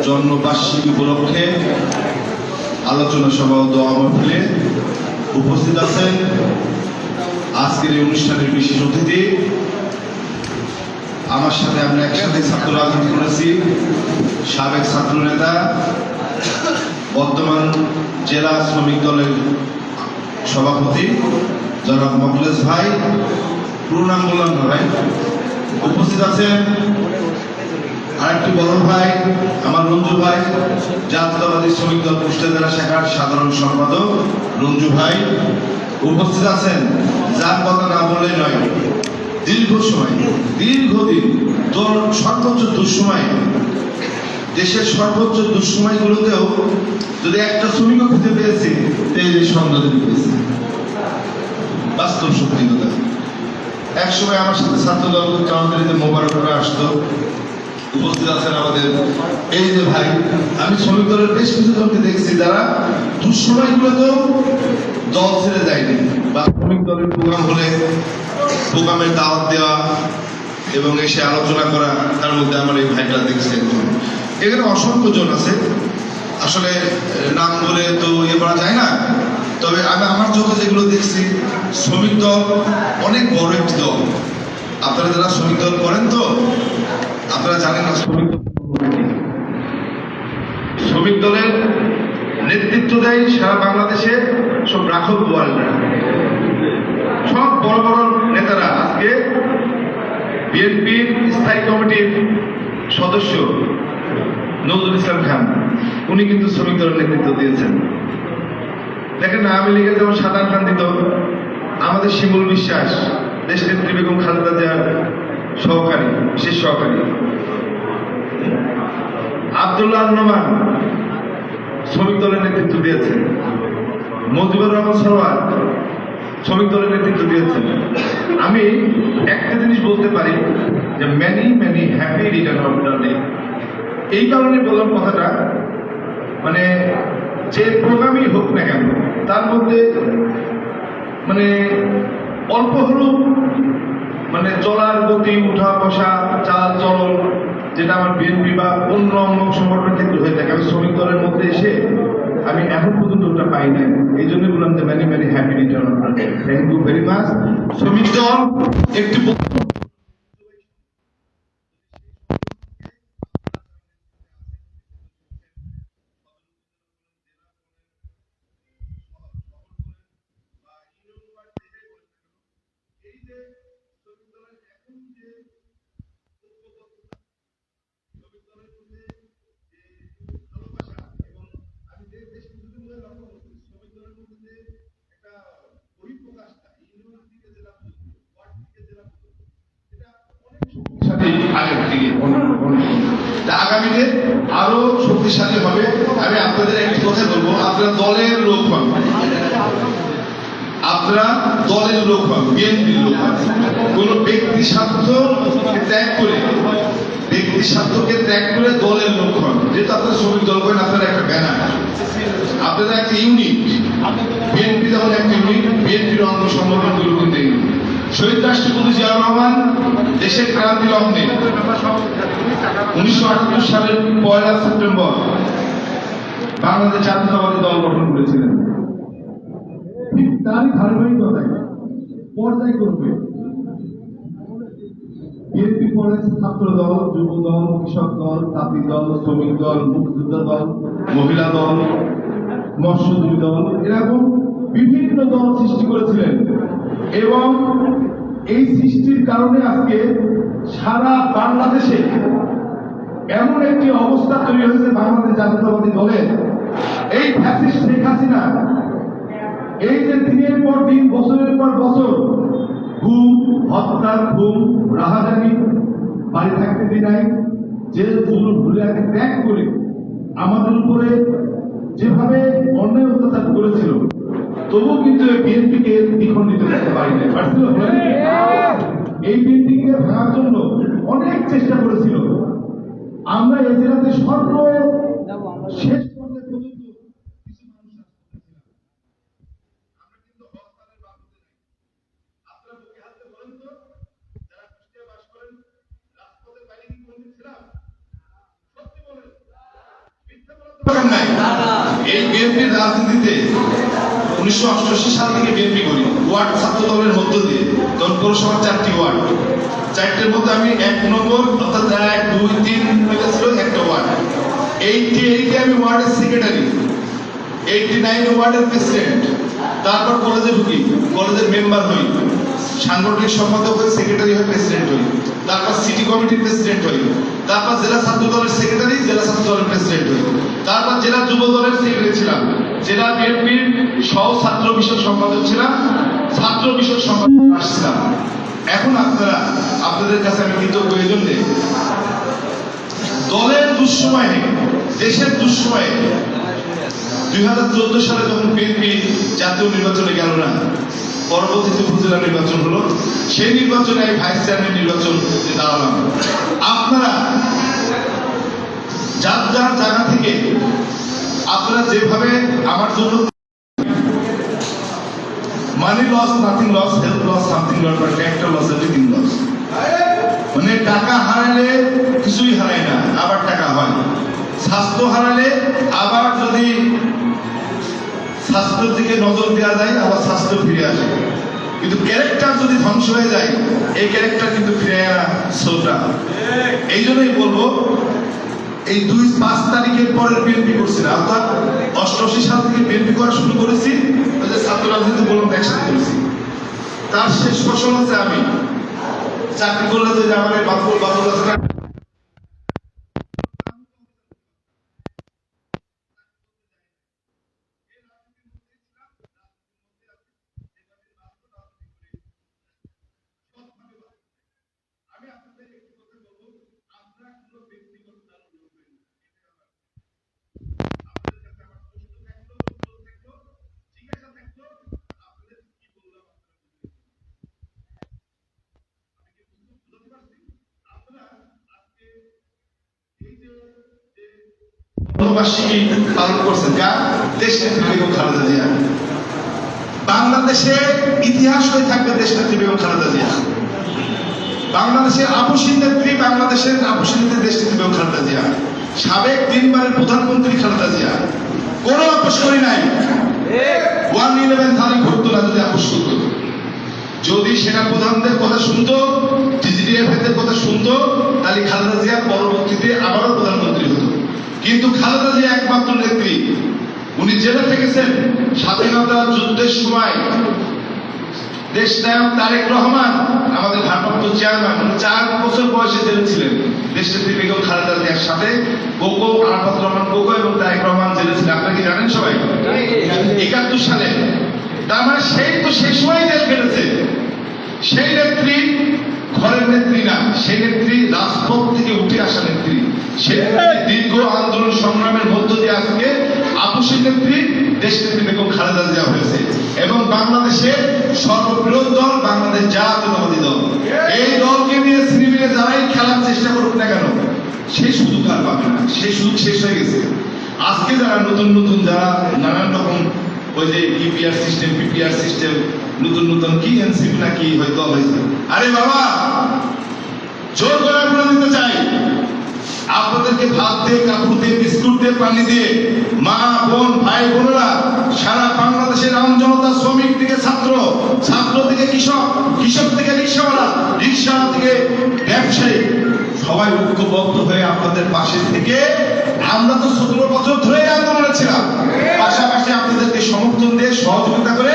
জন্মবার্ষিকী উপলক্ষে আলোচনা সভা ও দোয়া মাহফিলে উপস্থিত আছেন আজকের এই অনুষ্ঠানের বিশেষ অতিথি। আমার সাথে আমরা একসাথে ছাত্র রাজনীতি করেছি। সাবেক ছাত্র নেতা, বর্তমান জেলা শ্রমিক দলের সভাপতি জনাব মখলেস ভাই, পুরো নাম বললাম না ভাই। উপস্থিত আছেন আরেকটি বড় ভাই আমার রঞ্জু ভাই, জাতীয়তাবাদী শ্রমিক দল কুষ্টিয়া জেলা শাখার সাধারণ সম্পাদক রঞ্জু ভাই। উপস্থিত আছেন যার কথা না বলে নয়, দীর্ঘদিন তোর সর্বোচ্চ দুঃসময়, দেশের সর্বোচ্চ দুঃসময়গুলোতেও যদি একটা শ্রমিকও খুঁজে পেয়েছি, এই যে সন্দেহ পেয়েছি, বাস্তব সত্যি কথা। একসময় আমার সাথে ছাত্রদল কাউন্সিলে মোবারকরা আসতো। উপস্থিত আছেন আমাদের এই যে ভাই, আমি শ্রমিক দলের বেশ কিছু জনকে দেখছি যারা দুঃসময়গুলোতেও দল ছেড়ে যায়নি, বা শ্রমিক দলের প্রোগ্রাম হলে প্রোগ্রামের দাওয়াত দেওয়া এবং এসে আলোচনা করা। তার মধ্যে আমার এই ভাইটা দেখছি একজন। এখানে অসংখ্য জন আছে, আসলে নাম বলে তো ইয়ে করা যায় না। তবে আমি আমার যত যেগুলো দেখছি, শ্রমিক দল অনেক বড় একটি দল। আপনারা যারা শ্রমিক দল করেন তো আপনারা জানেন না শ্রমিক দলের নেতৃত্ব দেয় সারা বাংলাদেশে সব রাঘব বোয়ালরা, সব বড় বড় নেতারা। আজকে বিএনপির স্থায়ী কমিটির সদস্য নজরুল ইসলাম খান, উনি কিন্তু শ্রমিক দলের নেতৃত্ব দিয়েছেন। দেখেন না, আওয়ামী লীগের যেমন সাধারণ খান দিত, আমাদের শিমুল বিশ্বাস দেশ নেত্রী বেগম খালেদা জিয়ার সহকারী, বিশেষ সহকারী। আব্দুল্লাহ নোমান শ্রমিক দলের নেতৃত্ব দিয়েছেন। মুজিবুর রহমান সরোয়ার শ্রমিক দলের নেতৃত্ব দিয়েছেন। আমি একটা জিনিস বলতে পারি যে many happy return of the day. এই কারণে বললাম কথাটা, মানে যে প্রোগ্রামই হোক না কেন তার মধ্যে মানে অল্প হলেও মানে চলার গতি, উঠা বসা, চাল চলন, যেটা আমার বিএনপি বা অন্য সংগঠনের ক্ষেত্রে হয়ে থাকে, আমি শ্রমিক দলের মধ্যে এসে আমি এখন পর্যন্ত ওটা পাই নাই। এই জন্য বললাম যে many happy return of the day. Thank you very much. শ্রমিক দল একটি আগামীতে আরো শক্তিশালী হবে। আমি আপনাদের একটি কথা বলবো, আপনারা দলের লোক হন, আপনারা দলের লোক হন, বিএনপির লোক হন। কোন ব্যক্তি স্বার্থকে ত্যাগ করে দলের লোক হন। যেহেতু আপনারা শ্রমিক দল করেন, আপনারা একটা ব্যানার, আপনারা একটা ইউনিট। বিএনপি যেমন একটা ইউনিট, বিএনপির অঙ্গ সংগঠনগুলো কিন্তু ইউনিট। শহীদ রাষ্ট্রপতি জিয়াউর রহমান দেশের ক্রান্তি লগ্নে 1978 সালের 1 সেপ্টেম্বর বাংলাদেশ জাতীয়তাবাদী দল গঠন করেছিলেন। ঠিক তারই ধারাবাহিকতায় পর্যায়ক্রমে বিএনপি পরে ছাত্র দল, যুব দল, কৃষক দল, তাঁতি দল, শ্রমিক দল, মুক্তিযোদ্ধা দল, মহিলা দল, মৎস্যজীবী দল, এরকম বিভিন্ন দল সৃষ্টি করেছিলেন। এবং এই সৃষ্টির কারণে আজকে সারা বাংলাদেশে এমন একটি অবস্থা তৈরি হয়েছে বাংলাদেশ জাতীয়তাবাদী দলের। এই ফ্যাসিস্ট শেখ হাসিনা এই যে দিনের পর দিন, বছরের পর বছর গুম, হত্যা, খুন, রাহাজানি, বাড়ি থাকতে দিনাই, জেল জুলুম ভুলে আগে ত্যাগ করে আমাদের উপরে যেভাবে অন্যায় অত্যাচার করেছিল, তবুও কিন্তু বিএনপিকে দ্বিখণ্ডিত করতে পারিনি। এই বিএনপিকে ভাঙার জন্য অনেক চেষ্টা করেছিল। আমরা এই জেলাতে শেষ সত্যি বলেন এই বিএনপির রাজনীতিতে 1988 সাল থেকে বিএনপি করি, ওয়ার্ড ছাত্র দলের মধ্য দিয়ে, তখন পৌরসভার 4টি ওয়ার্ড, 4টের মধ্যে আমি 1 নম্বর অর্থাৎ 1, 2, 3 ছিল একটা ওয়ার্ড। 88 আমি ওয়ার্ডের সেক্রেটারি, 89 ওয়ার্ডের প্রেসিডেন্ট, তারপর কলেজে ঢুকি, কলেজের মেম্বার হই, সাংগঠনিক সম্পাদক হই, সেক্রেটারি হই, প্রেসিডেন্ট হই, তারপর সিটি কমিটির প্রেসিডেন্ট হই, তারপর জেলা ছাত্র দলের সেক্রেটারি, জেলা ছাত্র দলের প্রেসিডেন্ট হই, তারপর জেলা যুব দলের সেক্রেটারি ছিলাম, জেলা বিএনপির সহ ছাত্র বিষয়ক সম্পাদক ছিলাম, ছাত্র বিষয়ক সম্পাদক আসছিলাম। এখন আপনাদের কাছে আমি কৃতজ্ঞ এই জন্যে, দলের দুঃসময়ে, দেশের দুঃসময়ে 2014 সালে যখন বিএনপি জাতীয় নির্বাচনে গেল না, পরবর্তীতে উপজেলা নির্বাচন হলো, সেই নির্বাচনে আমি ভাইস চেয়ারম্যান নির্বাচন দাঁড়ালাম। আপনারা যার যার জায়গা থেকে আপনারা যেভাবে আমার জন্য money loss, nothing loss, health loss, something loss, একটা লস, এভরিথিং লস, মানে টাকা হারালে কিছুই হারায় না, আবার টাকা হয়। স্বাস্থ্য হারালে আবার যদি স্বাস্থ্যের দিকে নজর দেওয়া যায়, আবার স্বাস্থ্য ফিরে আসে। কিন্তু ক্যারেক্টার যদি ধ্বংস হয়ে যায়, এই ক্যারেক্টার কিন্তু ফিরে আনা সোটা। এই জন্যই বলবো, এই 2-5 তারিখের পরের বিএনপি করছি না, অর্থাৎ 88 সাল থেকে বিএনপি করা শুরু করেছি, ওই যে ছাত্র রাজনীতি বলুন একসাথে করেছি। তার শেষ ফসল হচ্ছে আমি চাকরি করলে যে আমার বাপুল আছে, পালন করছেন কার? দেশনেত্রী বেগম খালেদা জিয়া। বাংলাদেশে ইতিহাস হয়ে থাকবে দেশনেত্রী বেগম খালেদা জিয়া। বাংলাদেশের আপসী নেত্রী, বাংলাদেশের আপসী নেত্রী দেশনেত্রী বেগম খালেদা জিয়া, সাবেক 3 বারের প্রধানমন্ত্রী খালেদা জিয়া। কোনো আপোষ করি নাই। 111 তারিখ ঘটতো না যদি আপোষ করতো। যদি সেনা প্রধানদের কথা শুনতো, ডিজিডিএফ এর কথা শুনতো, তাহলে খালেদা জিয়া পরবর্তীতে আবারও প্রধানমন্ত্রী হতো। কিন্তু খালেদা জিয়া একমাত্র নেত্রী, উনি জেলে থেকেছেন স্বাধীনতা যুদ্ধের সময়। দেশনায়ক তারেক রহমান আমাদের ভারপ্রাপ্ত চেয়ারম্যান, উনি 4 বছর বয়সে জেলে ছিলেন। দেশনেত্রী বেগম খালেদা জিয়ার সাথে কোকো, আরাফাত রহমান কোকো এবং তারেক রহমান জেলে ছিলেন। আপনারা কি জানেন সবাই? 71 সালে। তার মানে সেই সময় জেল কেটেছে। সেই নেত্রী ঘরের নেত্রী না, সেই নেত্রী রাজপথ থেকে উঠে আসা নেত্রী। সে দীর্ঘ আন্দোলন সংগ্রামের মধ্য দিয়ে আজকে আপসী নেত্রী দেশনেত্রী বেগম খালেদা জিয়া হয়েছে। এবং বাংলাদেশের সর্ববৃহৎ দল বাংলাদেশ জাতীয়তাবাদী দল। এই দলকে নিয়ে শ্রীবিরে যারাই খেলার চেষ্টা করুক না কেন, সেই সুযোগ আর পাবে না, সেই সুযোগ শেষ হয়ে গেছে। আজকে যারা নতুন যারা নানান রকম ওই যে ইপিআর সিস্টেম, পিপিআর সিস্টেম, নতুন কি এনসিপি না কি হয়তো হয়েছে। আরে বাবা, জোর করে বলে দিতে চাই, আপনাদেরকে ভাত দিয়ে, কাপড় দিয়ে, বিস্কুট দিয়ে, পানি দিয়ে, মা বোন ভাই বোনেরা সারা বাংলাদেশের আম জনতা, শ্রমিক থেকে ছাত্র, ছাত্র থেকে কৃষক, কৃষক থেকে রিক্সাওয়ালা, রিক্সা থেকে ব্যবসায়ী, সবাই ঐক্যবদ্ধ হয়ে আপনাদের পাশে থেকে আমরা তো 17 বছর ধরে আন্দোলনে ছিলাম। পাশাপাশি আপনাদেরকে সমর্থন দিয়ে সহযোগিতা করে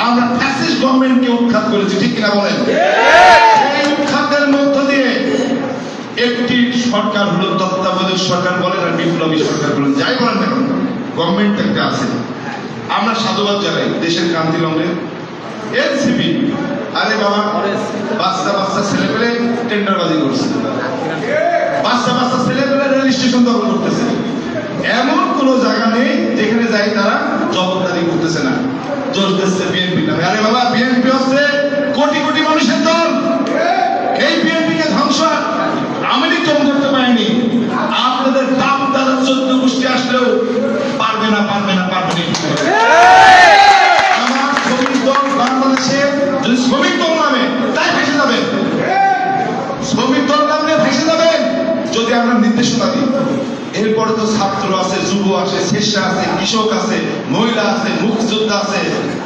আমরা ফ্যাসিস্ট গভর্নমেন্টকে উৎখাত করেছি, ঠিক কিনা বলেন? এই উৎখাতের মধ্য দিয়ে একটি সরকার হলো, তত্ত্বাবধায়ক সরকার বলেন আর বিপ্লবী সরকার বলেন, যাই বলেন না, গভর্নমেন্ট একটা আছে। আমরা সাধুবাদ জানাই দেশের ক্রান্তি লগ্নে এনসিপি। আরে বাবা, বাচ্চা ছেলে পেলে টেন্ডারবাজি করছে, বাচ্চা ছেলে পেলে রেল স্টেশন দখল করতেছে। এমন কোন জায়গা নেই যেখানে যাই তারা জবাবদারি করতেছে না, দোষ দিচ্ছে বিএনপি নামে। আরে বাবা, বিএনপি হচ্ছে কোটি কোটি মানুষের দল। এই বিএনপি কে ধ্বংস আমি কম করতে পারিনি। আপনাদের বাপ দাদা 14 গোষ্ঠী আসলেও পারবে না। আমার শ্রমিক দল বাংলাদেশে যদি শ্রমিক দল নামে তাই ভেসে যাবেন, শ্রমিক দল নামে ভেসে যাবেন যদি আমরা নির্দেশনা দিই। এরপরে তো ছাত্র আছে, যুব আছে, স্বেচ্ছা আছে, কৃষক আছে, মহিলা আছে, মুক্তিযোদ্ধা আছে,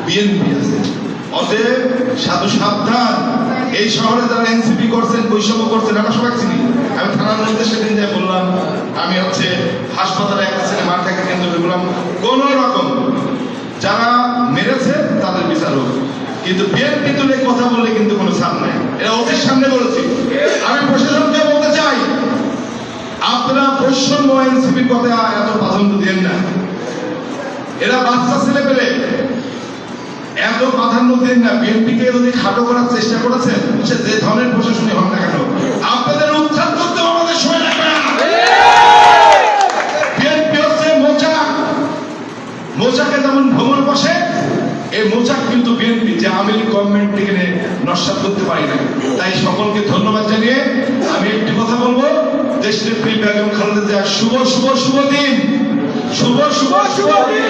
বিএনপি আছে। অতএব সাধু সাবধান, এই শহরে যারা এনসিপি করছেন, বৈষম্য করছেন, আমরা সবাই চিনি। আমি থানার মধ্যে সেদিন যে বললাম, আমি হাসপাতালে একটা ছেলে মার থেকে কেন্দ্র করে বললাম, কোন রকম যারা মেরেছে তাদের বিচার হোক, কিন্তু বিএনপি তুলে কথা বললে কিন্তু কোনো ছাড় নাই। এটা অতির সামনে বলেছি। আমি প্রশাসনকে বলতে চাই, আপনারা বৈষম্য এনসিপির কথা এত প্রাধান্য দেন না। এরা বাচ্চা ছেলে পেলে, এত প্রাধান্য দেন না। বিএনপিকে যদি খাটো করার চেষ্টা করেছেন, সে যে ধরনের প্রশাসনী হন না কেন, আপনাদের উত্থান করতে আমাদের সময় লাগবে না। বিএনপি হচ্ছে মোচাক, মোচাকে যেমন ভ্রমণ বসে, এই মোচাক কিন্তু বিএনপি, যে আওয়ামী লীগ গভর্নমেন্ট থেকে নস্যাৎ করতে পারি না। তাই সকলকে ধন্যবাদ জানিয়ে আমি একটি কথা বলবো, দেশনেত্রী বেগম খালেদা জিয়ার শুভ শুভ শুভ দিন, শুভ শুভ শুভ দিন,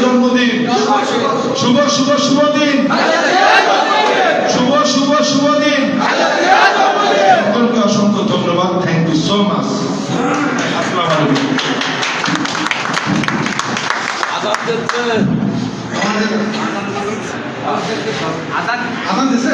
জন্মদিন, শুভ শুভ শুভ দিন, শুভ শুভ শুভ দিন। সকলকে অসংখ্য ধন্যবাদ। Thank you so much. আসসালামু আলাইকুম। আদান দিছে?